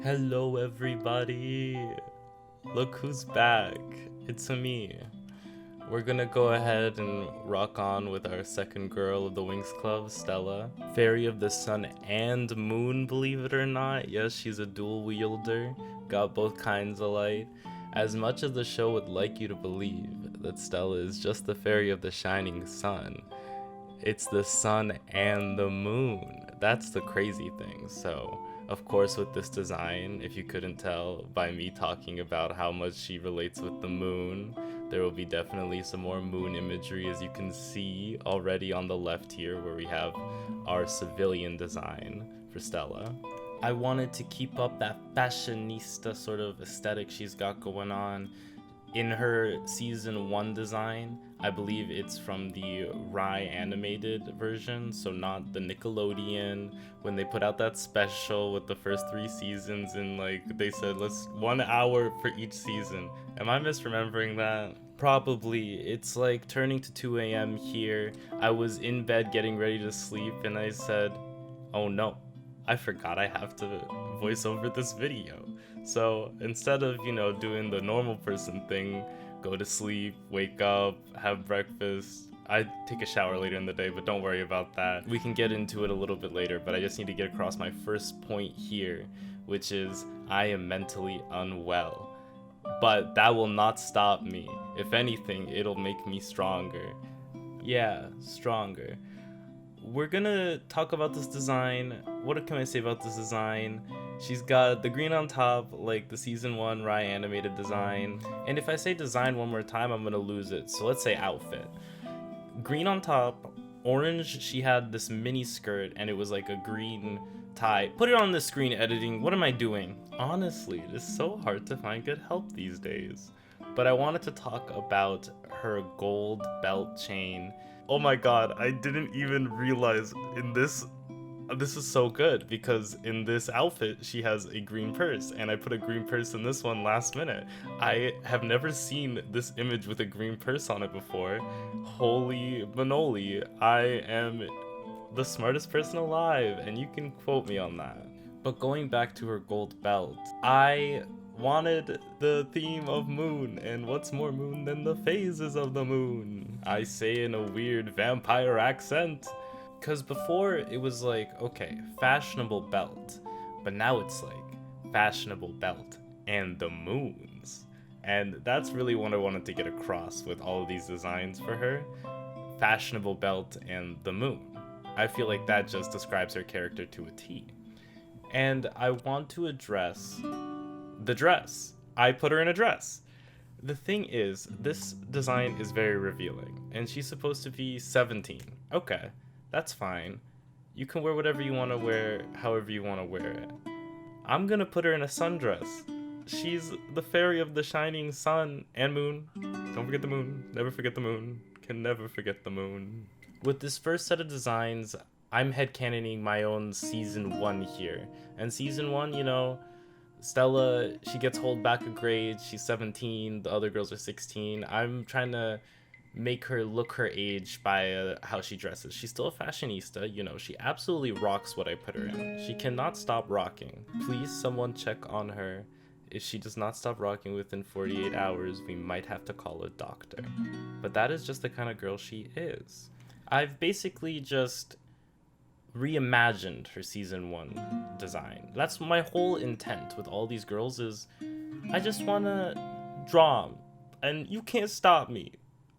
Hello everybody! Look who's back! It's me. We're gonna go ahead and rock on with our second girl of the Winx Club, Stella. Fairy of the Sun and Moon, believe it or not. Yes, she's a dual wielder, got both kinds of light. As much as the show would like you to believe that Stella is just the fairy of the shining sun, it's the sun and the moon. That's the crazy thing. So, of course, with this design, if you couldn't tell by me talking about how much she relates with the moon, there will be definitely some more moon imagery, as you can see already on the left here, where we have our civilian design for Stella. I wanted to keep up that fashionista sort of aesthetic she's got going on. In her season 1 design, I believe it's from the Rye animated version, so not the Nickelodeon, when they put out that special with the first 3 seasons, and like they said, let's 1 hour for each season. Am I misremembering that? Probably. It's like turning to 2 a.m. here. I was in bed getting ready to sleep and I said, oh no, I forgot I have to voice over this video. So instead of, doing the normal person thing, go to sleep, wake up, have breakfast, I take a shower later in the day, but don't worry about that. We can get into it a little bit later, but I just need to get across my first point here, which is I am mentally unwell. But that will not stop me. If anything, it'll make me stronger. Yeah, stronger. We're gonna talk about this design. What can I say about this design? She's got the green on top, like the season 1 Rye animated design. And if I say design one more time, I'm gonna lose it. So let's say outfit. Green on top, orange, she had this mini skirt and it was like a green tie. Put it on the screen, editing. What am I doing? Honestly, it is so hard to find good help these days. But I wanted to talk about her gold belt chain. Oh my god, I didn't even realize in this is so good, because in this outfit she has a green purse, and I put a green purse in this one last minute. I have never seen this image with a green purse on it before. Holy manoli, I am the smartest person alive, and you can quote me on that. But going back to her gold belt, I wanted the theme of moon, and what's more moon than the phases of the moon? I say in a weird vampire accent. Because before it was like, okay, fashionable belt, but now it's like fashionable belt and the moons. And that's really what I wanted to get across with all of these designs for her. Fashionable belt and the moon. I feel like that just describes her character to a T. And I want to address the dress. I put her in a dress. The thing is, this design is very revealing, and she's supposed to be 17. Okay. That's fine. You can wear whatever you want to wear, however you want to wear it. I'm gonna put her in a sundress. She's the fairy of the shining sun and moon. Don't forget the moon. Never forget the moon. Can never forget the moon. With this first set of designs, I'm headcanoning my own season 1 here. And season 1, Stella, she gets hold back a grade. She's 17. The other girls are 16. I'm trying to make her look her age by how she dresses. She's still a fashionista, she absolutely rocks what I put her in. She cannot stop rocking. Please someone check on her. If she does not stop rocking within 48 hours, we might have to call a doctor. But that is just the kind of girl she is. I've basically just reimagined her season 1 design. That's my whole intent with all these girls, is I just want to draw them, and you can't stop me.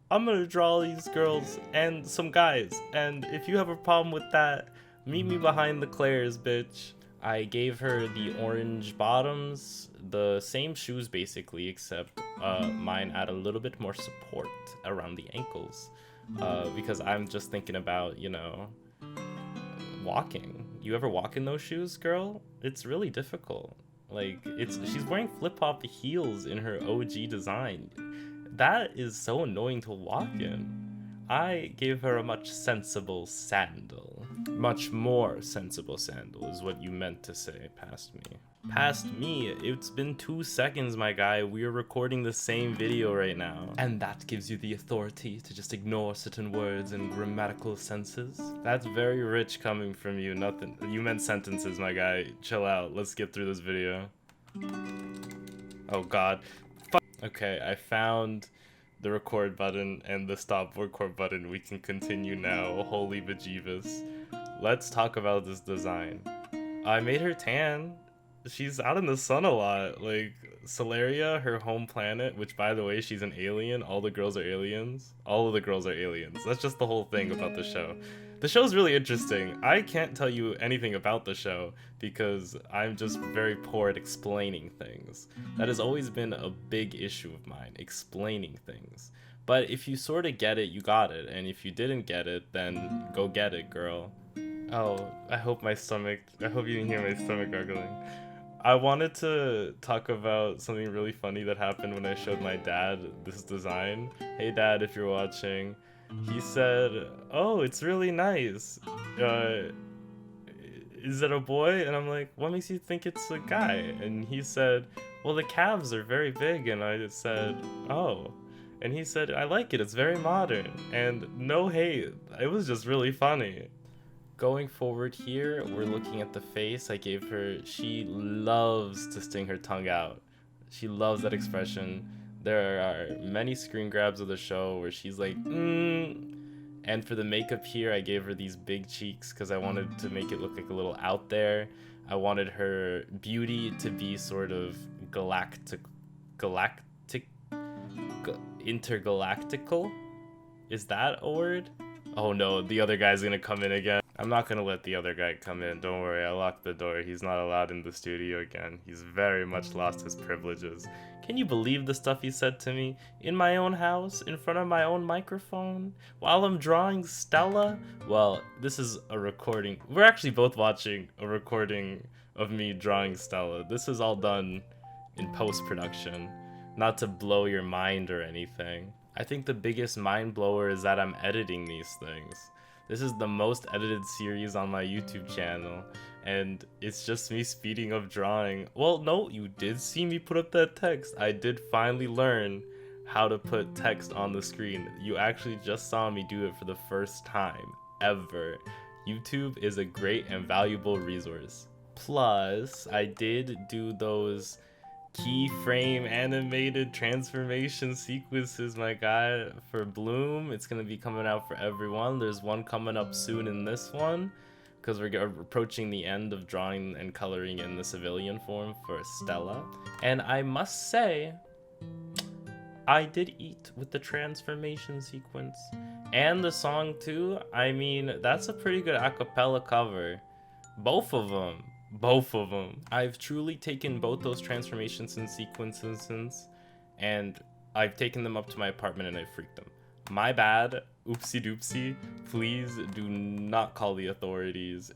I'm gonna draw all these girls and some guys, and if you have a problem with that, meet me behind the Claire's, bitch. I gave her the orange bottoms, the same shoes basically, except mine add a little bit more support around the ankles, because I'm just thinking about, walking. You ever walk in those shoes, girl? It's really difficult. Like, she's wearing flip-flop heels in her OG design. That is so annoying to walk in. I gave her a much sensible sandal. Much more sensible sandal is what you meant to say past me. past me. It's been 2 seconds, my guy. We are recording the same video right now. And that gives you the authority to just ignore certain words and grammatical senses? That's very rich coming from you. Nothing. You meant sentences, my guy. Chill out. Let's get through this video. Oh god. Okay, I found the record button and the stop record button. We can continue now. Holy bejeebus. Let's talk about this design. I made her tan. She's out in the sun a lot. Like, Solaria, her home planet, which by the way, she's an alien. All the girls are aliens. All of the girls are aliens. That's just the whole thing about the show. The show's really interesting. I can't tell you anything about the show because I'm just very poor at explaining things. That has always been a big issue of mine, explaining things. But if you sort of get it, you got it. And if you didn't get it, then go get it, girl. Oh, I hope you didn't hear my stomach gargling. I wanted to talk about something really funny that happened when I showed my dad this design. Hey dad, if you're watching. He said, oh, it's really nice. Is it a boy? And I'm like, what makes you think it's a guy? And he said, well, the calves are very big. And I just said, oh. And he said, I like it. It's very modern. And no hate. It was just really funny. Going forward here, we're looking at the face I gave her. She loves to sting her tongue out. She loves that expression. There are many screen grabs of the show where she's like, And for the makeup here, I gave her these big cheeks because I wanted to make it look like a little out there. I wanted her beauty to be sort of intergalactical? Is that a word? Oh no, the other guy's gonna come in again. I'm not gonna let the other guy come in, don't worry, I locked the door. He's not allowed in the studio again. He's very much lost his privileges. Can you believe the stuff he said to me? In my own house, in front of my own microphone, while I'm drawing Stella? Well, this is a recording. We're actually both watching a recording of me drawing Stella. This is all done in post-production, not to blow your mind or anything. I think the biggest mind blower is that I'm editing these things. This is the most edited series on my YouTube channel, and it's just me speeding up drawing. Well, no, you did see me put up that text. I did finally learn how to put text on the screen. You actually just saw me do it for the first time, ever. YouTube is a great and valuable resource. Plus, I did do those keyframe animated transformation sequences, my guy, for Bloom. It's gonna be coming out for everyone. There's one coming up soon in this one because we're approaching the end of drawing and coloring in the civilian form for Stella. And I must say, I did eat with the transformation sequence and the song too. I mean, that's a pretty good a cappella cover. Both of them. I've truly taken both those transformations and sequences and I've taken them up to my apartment and I freaked them. My bad, oopsie doopsie. Please do not call the authorities.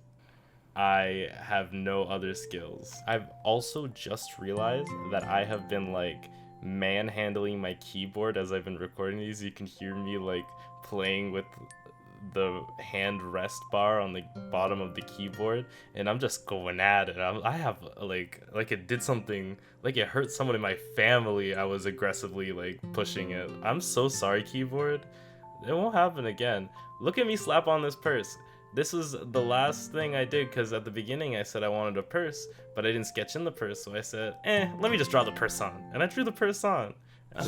I have no other skills. I've also just realized that I have been like manhandling my keyboard as I've been recording these. You can hear me like playing with the hand rest bar on the bottom of the keyboard, and I'm just going at it. I have like it did something, like it hurt someone in my family. I was aggressively like pushing it. I'm so sorry, keyboard. It won't happen again. Look at me slap on this purse. This was the last thing I did because at the beginning I said I wanted a purse, but I didn't sketch in the purse, so I said, let me just draw the purse on, and I drew the purse on. I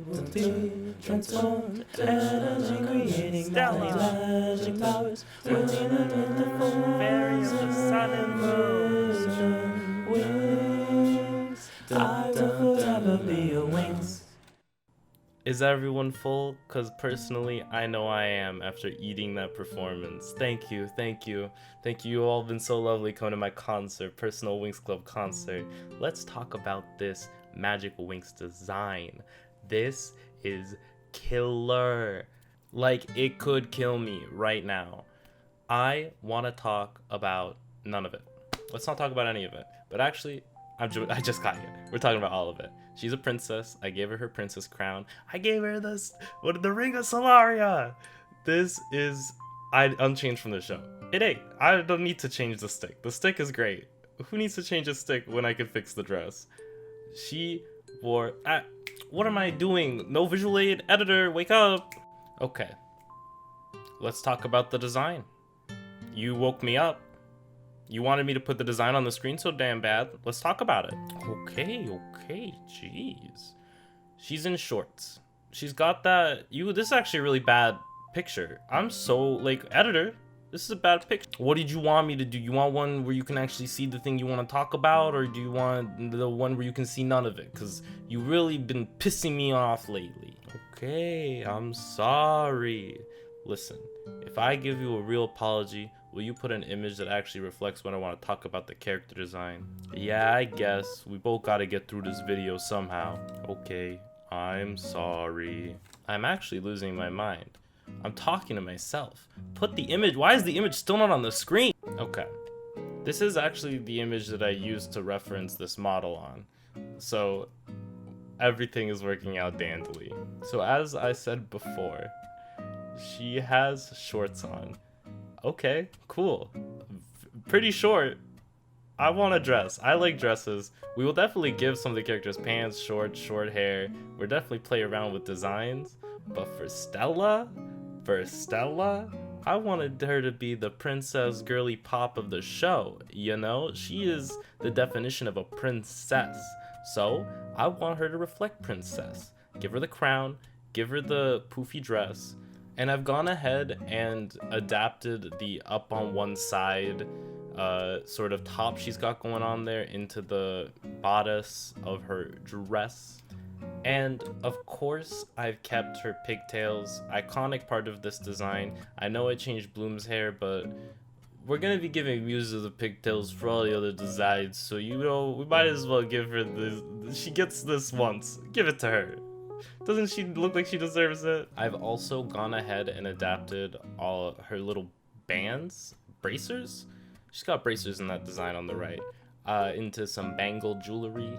will be transformed, energy creating magic powers within a beautiful fairy of the sun and moon. Wings, I will forever be a Winx. Is everyone full? Cause personally, I know I am after eating that performance. Thank you. You all been so lovely coming to my concert, personal Winx Club concert. Let's talk about this Magic Winx design. This is killer. Like, it could kill me right now. I want to talk about none of it. Let's not talk about any of it. But actually, I just got here. We're talking about all of it. She's a princess. I gave her princess crown. I gave her the ring of Solaria. This is unchanged from the show. It ain't. I don't need to change the stick. The stick is great. Who needs to change a stick when I could fix the dress? She wore... what am I doing? No visual aid. Editor, wake up. Okay. Let's talk about the design. You woke me up. You wanted me to put the design on the screen so damn bad. Let's talk about it. Okay, jeez. She's in shorts. She's got that... This is actually a really bad picture. I'm so, like, editor, this is a bad picture. What did you want me to do? You want one where you can actually see the thing you want to talk about, or do you want the one where you can see none of it? Because you really been pissing me off lately. Okay, I'm sorry. Listen, if I give you a real apology, will you put an image that actually reflects when I want to talk about the character design? Yeah, I guess. We both got to get through this video somehow. Okay, I'm sorry. I'm actually losing my mind. I'm talking to myself. Put the image. Why is the image still not on the screen? Okay. This is actually the image that I used to reference this model on. So everything is working out dandily. So as I said before, she has shorts on. Okay, cool. Pretty short. I want a dress. I like dresses. We will definitely give some of the characters pants, shorts, short hair. We'll definitely play around with designs. But for Stella, I wanted her to be the princess girly pop of the show. You know, she is the definition of a princess. So I want her to reflect princess. Give her the crown, give her the poofy dress. And I've gone ahead and adapted the up on one side sort of top she's got going on there into the bodice of her dress. And of course, I've kept her pigtails, iconic part of this design. I know I changed Bloom's hair, but we're gonna be giving views of the pigtails for all the other designs, so you know, we might as well give her this. She gets this once. Give it to her. Doesn't she look like she deserves it? I've also gone ahead and adapted all her little bands, bracers? She's got bracers in that design on the right, into some bangle jewelry.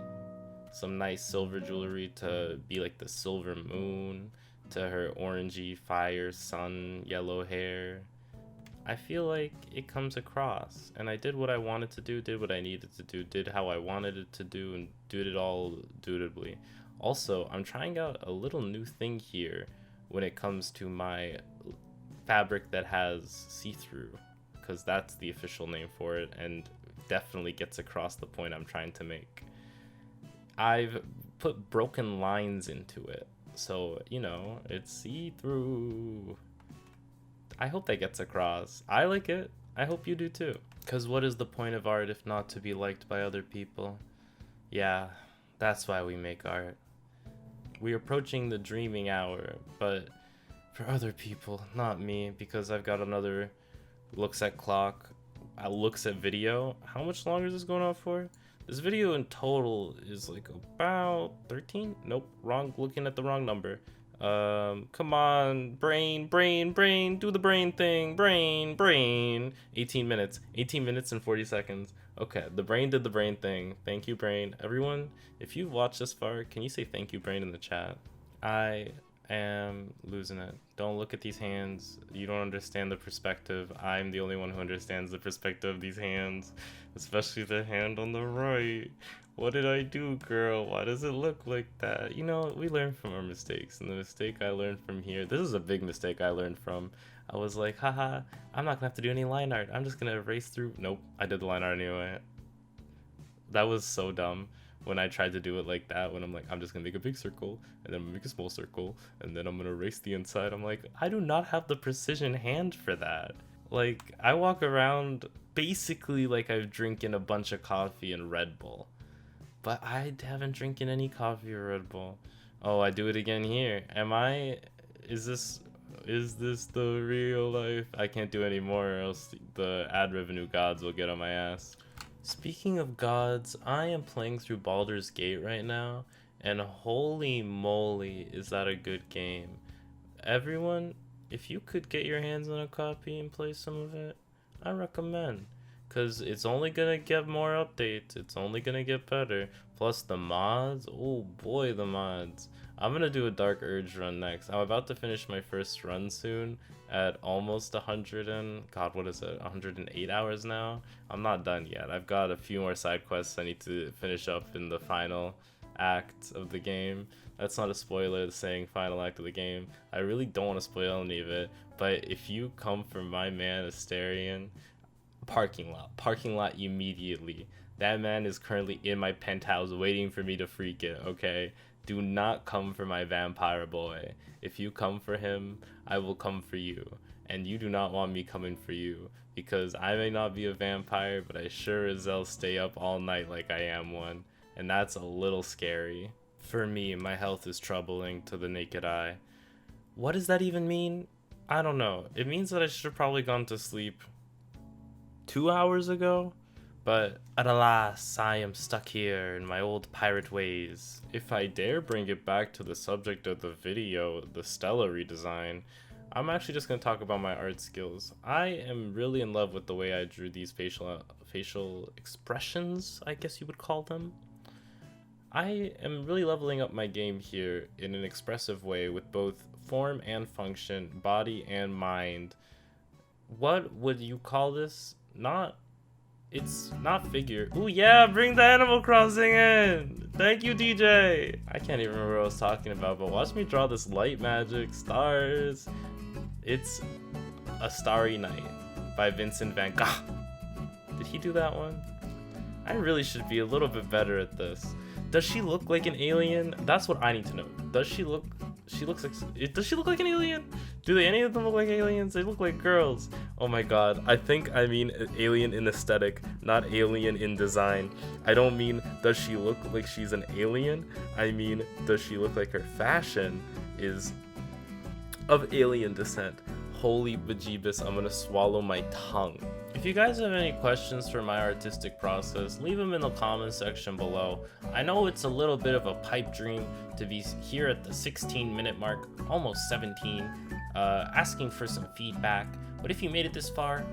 Some nice silver jewelry to be like the silver moon, to her orangey fire sun yellow hair. I feel like it comes across, and I did what I wanted to do, did what I needed to do, did how I wanted it to do, and did it all dutifully. Also, I'm trying out a little new thing here when it comes to my fabric that has see-through, because that's the official name for it, and definitely gets across the point I'm trying to make. I've put broken lines into it, so, you know, it's see-through. I hope that gets across. I like it. I hope you do too. Because what is the point of art if not to be liked by other people? Yeah, that's why we make art. We're approaching the dreaming hour, but for other people, not me, because I've got another looks at clock, looks at video. How much longer is this going on for? This video in total is like about 13? Nope, wrong, looking at the wrong number. Come on, brain, do the brain thing, brain. 18 minutes and 40 seconds. Okay, the brain did the brain thing. Thank you, brain. Everyone, if you've watched this far, can you say thank you, brain, in the chat? I am losing it. Don't look at these hands. You don't understand the perspective. I'm the only one who understands the perspective of these hands, especially the hand on the right. What did I do, girl? Why does it look like that? You know, we learn from our mistakes, and the mistake I learned from here, this is a big mistake I learned from. I was like, haha, I'm not gonna have to do any line art. I'm just gonna erase through. Nope, I did the line art anyway. That was so dumb when I tried to do it like that, when I'm like, I'm just gonna make a big circle, and then make a small circle, and then I'm gonna erase the inside. I'm like, I do not have the precision hand for that. Like, I walk around basically like I've drinking a bunch of coffee and Red Bull. But I haven't drinking any coffee or Red Bull. Oh, I do it again here. Is this the real life? I can't do any more or else the ad revenue gods will get on my ass. Speaking of gods, I am playing through Baldur's Gate right now, and holy moly, is that a good game. Everyone, if you could get your hands on a copy and play some of it, I recommend. because it's only gonna get more updates. It's only gonna get better. Plus the mods. Oh boy, the mods. I'm gonna do a Dark Urge run next. I'm about to finish my first run soon at almost 100 and God, what is it? 108 hours now. I'm not done yet. I've got a few more side quests I need to finish up in the final act of the game. That's not a spoiler, saying final act of the game. I really don't want to spoil any of it, but if you come from my man Asterion, parking lot immediately. That man is currently in my penthouse waiting for me to freak it, okay? Do not come for my vampire boy. If you come for him, I will come for you. And you do not want me coming for you, because I may not be a vampire, but I sure as hell stay up all night like I am one. And that's a little scary. For me, my health is troubling to the naked eye. What does that even mean? I don't know. It means that I should have probably gone to sleep 2 hours ago? But alas, I am stuck here in my old pirate ways. If I dare bring it back to the subject of the video, the Stella redesign, I'm actually just going to talk about my art skills. I am really in love with the way I drew these facial expressions, I guess you would call them. I am really leveling up my game here in an expressive way with both form and function, body and mind. What would you call this? It's not figure. Ooh yeah, bring the Animal Crossing in! Thank you, DJ! I can't even remember what I was talking about, but watch me draw this light magic, stars. It's A Starry Night by Vincent van Gogh. Did he do that one? I really should be a little bit better at this. Does she look like an alien? That's what I need to know. Does she look like an alien? Do any of them look like aliens? They look like girls. Oh my god. I think I mean alien in aesthetic, not alien in design. I don't mean does she look like she's an alien? I mean, does she look like her fashion is of alien descent? Holy bejeebus, I'm gonna swallow my tongue. If you guys have any questions for my artistic process, leave them in the comment section below. I know it's a little bit of a pipe dream to be here at the 16-minute mark, almost 17, asking for some feedback. But if you made it this far,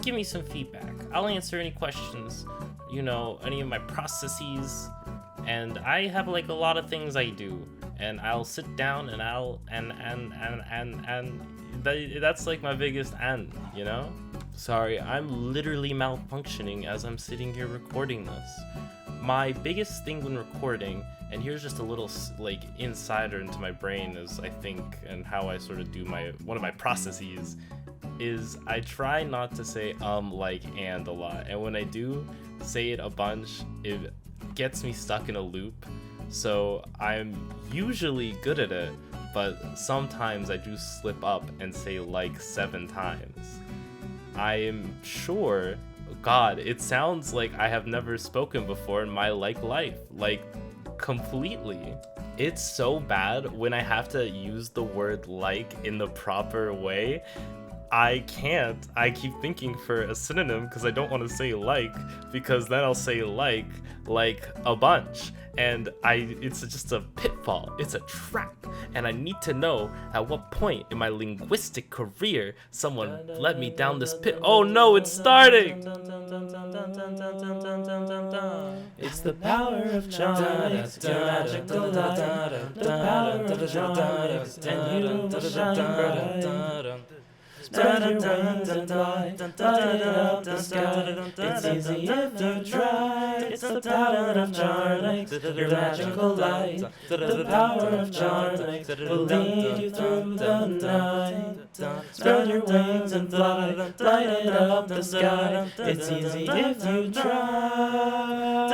give me some feedback. I'll answer any questions, you know, any of my processes. And I have like a lot of things I do, and I'll sit down and that's like my biggest end, you know? Sorry, I'm literally malfunctioning as I'm sitting here recording this. My biggest thing when recording, and here's just a little like insider into my brain is I think and how I sort of do one of my processes is I try not to say like and a lot, and when I do say it a bunch, it gets me stuck in a loop. So I'm usually good at it, but sometimes I do slip up and say like 7 times. I am sure, God, it sounds like I have never spoken before in my life, like completely. It's so bad when I have to use the word like in the proper way. I can't. I keep thinking for a synonym because I don't want to say like, because then I'll say like a bunch, and it's just a pitfall. It's a trap, and I need to know at what point in my linguistic career someone led me down this pit. Oh no, it's starting! It's the power of John, it's your magical light. The power of John, and you will shine bright. Spread your wings and fly, light up the sky. It's easy if you try. It's the power of Jarnix, your magical light. The power of Jarnix will lead you through the night. Spread your wings and fly, light up the sky. It's easy if you try.